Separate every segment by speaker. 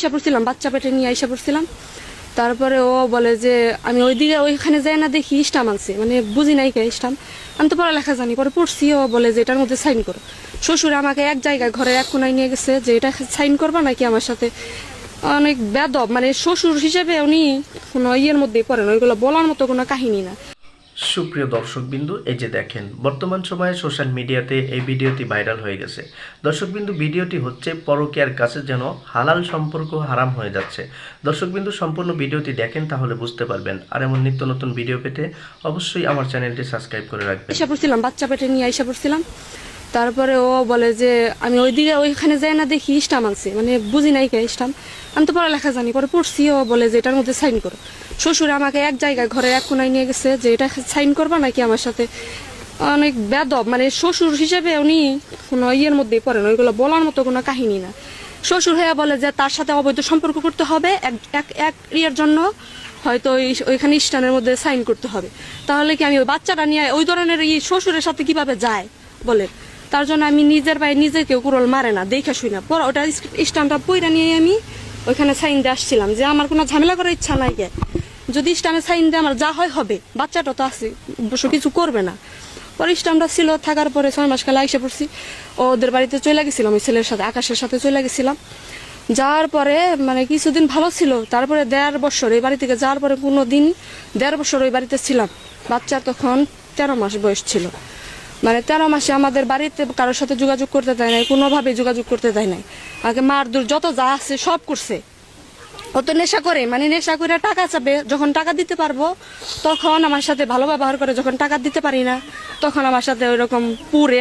Speaker 1: আইসা পড়ছিলাম, বাচ্চা পেটে নিয়ে আইসা পড়ছিলাম। তারপরে ও বলে যে আমি ওইখানে যাই না, দেখি স্টাম্প আনছে, মানে বুঝি নাই কে স্টাম্প। আমি তো পড়ালেখা জানি, পরে পড়ছি। ও বলে যে এটার মধ্যে সাইন করো। শ্বশুর আমাকে এক জায়গায় ঘরের এক কোনায় নিয়ে গেছে যে এটা সাইন করবা নাকি আমার সাথে। অনেক বেদব, মানে শ্বশুর হিসেবে উনি কোনো ইয়ের মধ্যেই পড়েন, ওইগুলো বলার মতো কোনো কাহিনী না।
Speaker 2: সুপ্রিয় দর্শকবিন্দু, এই যে দেখেন বর্তমান সময়ে সোশ্যাল মিডিয়াতে এই ভিডিওটি ভাইরাল হয়ে গেছে। দর্শকবিন্দু, ভিডিওটি হচ্ছে পরকীয়ার কাছে যেন হালাল সম্পর্ক হারাম হয়ে যাচ্ছে। দর্শকবিন্দু, সম্পূর্ণ ভিডিওটি দেখেন তাহলে বুঝতে পারবেন। আর এমন নিত্য নতুন ভিডিও পেতে অবশ্যই আমার চ্যানেলটি সাবস্ক্রাইব করে রাখবেন।
Speaker 1: আইসা পড়ছিলাম, বাচ্চা পেটে নিয়ে আইসা পড়ছিলাম। তারপরে ও বলে যে আমি ওইখানে যাই না, দেখি স্টাম্প আনছে, মানে বুঝি নাই কে স্টাম্প। আমি তো পড়ালেখা জানি, পরে পড়ছি। ও বলে যে এটার মধ্যে সাইন করো। শ্বশুর আমাকে এক জায়গায় ঘরের এক কোনায় নিয়ে গেছে যে এটা সাইন করবা নাকি আমার সাথে। অনেক বেদব, মানে শ্বশুর হিসেবে উনি কোনো ইয়ের মধ্যেই পড়েন, ওইগুলো বলার মতো কোনো কাহিনী না। শ্বশুর হয়ে বলে যে তার সাথে অবৈধ সম্পর্ক করতে হবে, এক ইয়ের জন্য হয়তো ওইখানে স্টানের মধ্যে সাইন করতে হবে। তাহলে কি আমি ওই বাচ্চাটা নিয়ে ওই ধরনের শ্বশুরের সাথে কিভাবে যায় বলে। তার জন্য আমি নিজের ভাই নিজে কেউ কুরল মারে না, দেখে শুই না, পরে ওটা স্টানটা পইরা নিয়ে আমি ওইখানে সাইন দিয়ে আসছিলাম যে আমার কোনো ঝামেলা করার ইচ্ছা নাই। গে যদি স্টানে সাইন দিয়ে আমার যা হয় হবে, বাচ্চাটা তো আছে, অবশ্য কিছু করবে না। পরে স্টামটা ছিল, থাকার পরে 6 মাস কালে আইসা পড়ছি। ওদের বাড়িতে চলে গেছিলাম, ওই ছেলের সাথে, আকাশের সাথে চলে গেছিলাম। যাওয়ার পরে মানে কিছুদিন ভালো ছিল, তারপরে 1.5 বছর এই বাড়ি থেকে যাওয়ার পরে কোনো দিন 1.5 বছর ওই বাড়িতে ছিলাম। বাচ্চা তখন 13 মাস বয়স ছিল। মানে 13 মাসে আমাদের বাড়িতে কারোর সাথে যোগাযোগ করতে দেয় নাই, কোনোভাবে যোগাযোগ করতে দেয় নাই। আগে মারধর যত যা আছে সব করছে। ও তো নেশা করে, মানে নেশা করে টাকা চাবে, যখন টাকা দিতে পারবো তখন আমার সাথে ভালো ব্যবহার করে, যখন টাকা দিতে পারি না তখন আমার সাথে ওইরকম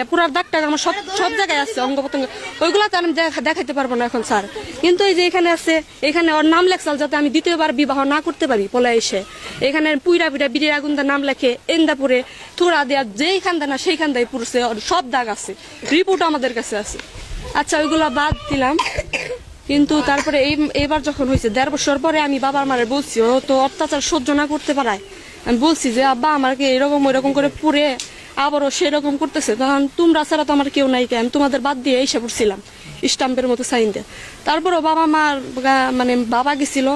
Speaker 1: পুরার দাগ টাকা আমার সব জায়গায় আছে, অঙ্গ প্রত্যঙ্গ, ওইগুলো তো আমি দেখাইতে পারবো না এখন স্যার। কিন্তু এই যে এখানে আছে, এখানে ওর নাম লেখছাল যাতে আমি দ্বিতীয়বার বিবাহ না করতে পারি পলে এসে, এখানে পুইরা বিড়ির আগুনদার নাম লেখে এন্দাপুরে থোড়া দেয়া, যেইখান দেয় না সেইখান দেয় পুরছে, সব দাগ আছে, রিপোর্ট আমাদের কাছে আছে। আচ্ছা, ওইগুলা বাদ দিলাম। কিন্তু তারপরে এবার যখন হয়েছে 1.5 বছর পরে আমি বাবার মারে বলছি, ও তো অত্যাচার সহ্য না করতে পারায় আমি বলছি যে আব্বা আমাকে এরকম ওইরকম করে পুড়ে আবারও সেরকম করতেছে, তখন তোমরা ছাড়া তো আমার কেউ নাই, আমি তোমাদের বাদ দিয়ে এসে পড়ছিলাম স্টাম্পের মতো সাইন দিয়ে। তারপরও বাবা মার মানে বাবা গেছিল,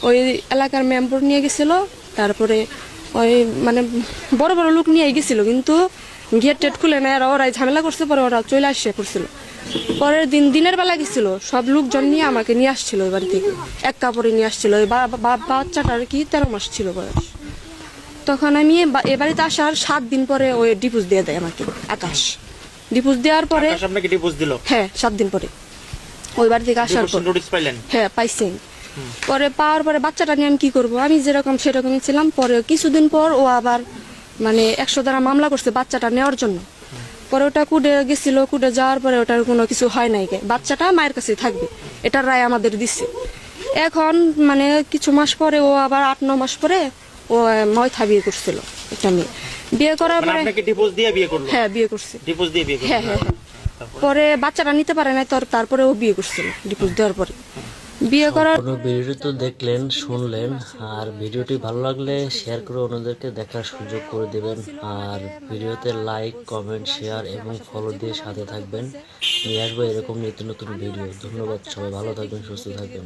Speaker 1: ওই এলাকার মেম্বার নিয়ে গেছিল, তারপরে ওই মানে বড় বড় লোক নিয়ে গেছিল, কিন্তু গেট টেট খুলে নেয়, ওরাই ঝামেলা করছে। পরে ওরা চলে আসছে পড়ছিল। পরের দিনের বেলা গেছিল, সব লোকজন নিয়ে আমাকে নিয়ে আসছিল ওই বাড়ি থেকে, এক কাপড়ে নিয়ে আসছিল। ওই বাচ্চাটার কি 13 মাস ছিল বয়স। তখন আমি এ বাড়িতে আসার 7 দিন পরে ওই ডিপোজ দিয়ে দেয় আমাকে আকাশ। ডিপোজ দেওয়ার পরে হ্যাঁ 7 দিন পরে ওই বাড়ি থেকে আসার পর হ্যাঁ পাইছি। পরে পাওয়ার পরে বাচ্চাটা নিয়ে আমি কি করবো, আমি যেরকম সেরকমই ছিলাম। পরে কিছুদিন পর ও আবার মানে 100 ধারা মামলা করছে বাচ্চাটা নেওয়ার জন্য। পরে ওটা কুড়ে গেছিল, কুড়ে যাওয়ার পরে ওটার কোনো কিছু হয় নাই, বাচ্চাটা মায়ের কাছে থাকবে, এটার রায় আমাদের দিচ্ছে। এখন মানে কিছু মাস পরে ও আবার 8-9 মাস পরে ও ময়থা বিয়ে করছিল একটা মেয়ে। বিয়ে করার পরে হ্যাঁ বিয়ে করছে, হ্যাঁ হ্যাঁ হ্যাঁ। পরে বাচ্চাটা নিতে পারে নাই, তারপরে ও বিয়ে করছিল ডিভোর্স দেওয়ার পরে। বিয়ে করার
Speaker 3: ভিডিওটি তো দেখলেন, শুনলেন। আর ভিডিওটি ভালো লাগলে শেয়ার করে অন্যদেরকে দেখার সুযোগ করে দেবেন। আর ভিডিওতে লাইক, কমেন্ট, শেয়ার এবং ফলো দিয়ে সাথে থাকবেন। নিয়ে আসবো এরকম নিত্য নতুন ভিডিও। ধন্যবাদ, সবাই ভালো থাকবেন, সুস্থ থাকবেন।